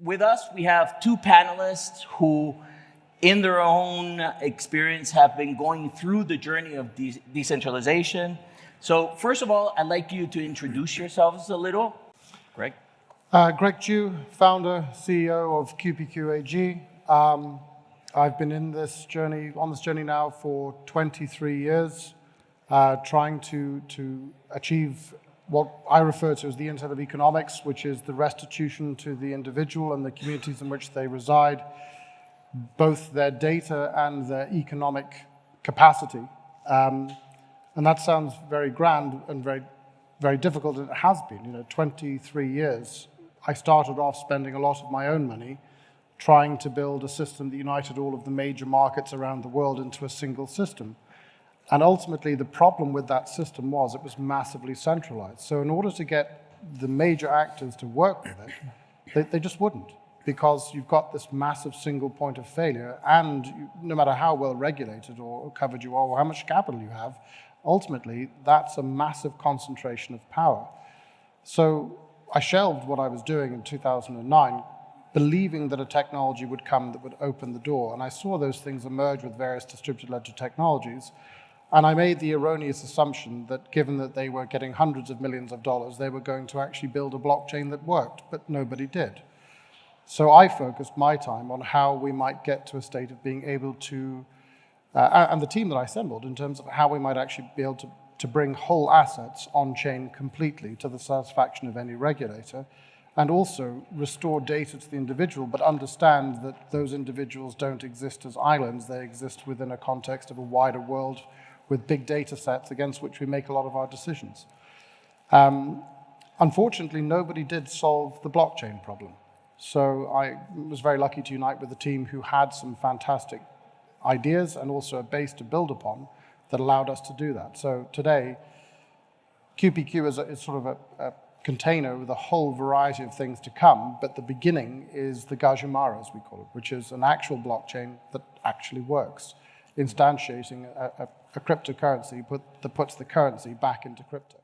with us, we have two panelists who, in their own experience, have been going through the journey of decentralization. So first of all, I'd like you to introduce yourselves a little. Greg? Greg Chew, founder, CEO of QPQ AG. I've been on this journey now for 23 years, trying to achieve what I refer to as the Internet of Economics, which is the restitution to the individual and the communities in which they reside, both their data and their economic capacity. And that sounds very grand and very, very difficult, and it has been. 23 years. I started off spending a lot of my own money trying to build a system that united all of the major markets around the world into a single system. And ultimately, the problem with that system was it was massively centralized. So in order to get the major actors to work with it, they just wouldn't, because you've got this massive single point of failure, and no matter how well regulated or covered you are or how much capital you have, ultimately, that's a massive concentration of power. So I shelved what I was doing in 2009, believing that a technology would come that would open the door. And I saw those things emerge with various distributed ledger technologies. And I made the erroneous assumption that given that they were getting hundreds of millions of dollars, they were going to actually build a blockchain that worked, but nobody did. So I focused my time on how we might get to a state of being able to, and the team that I assembled, in terms of how we might actually be able to bring whole assets on-chain completely to the satisfaction of any regulator, and also restore data to the individual, but understand that those individuals don't exist as islands, they exist within a context of a wider world with big data sets against which we make a lot of our decisions. Unfortunately, nobody did solve the blockchain problem. So I was very lucky to unite with a team who had some fantastic ideas and also a base to build upon that allowed us to do that. So today, QPQ is sort of a container with a whole variety of things to come, but the beginning is the Gajumaru, as we call it, which is an actual blockchain that actually works, instantiating a cryptocurrency that puts the currency back into crypto.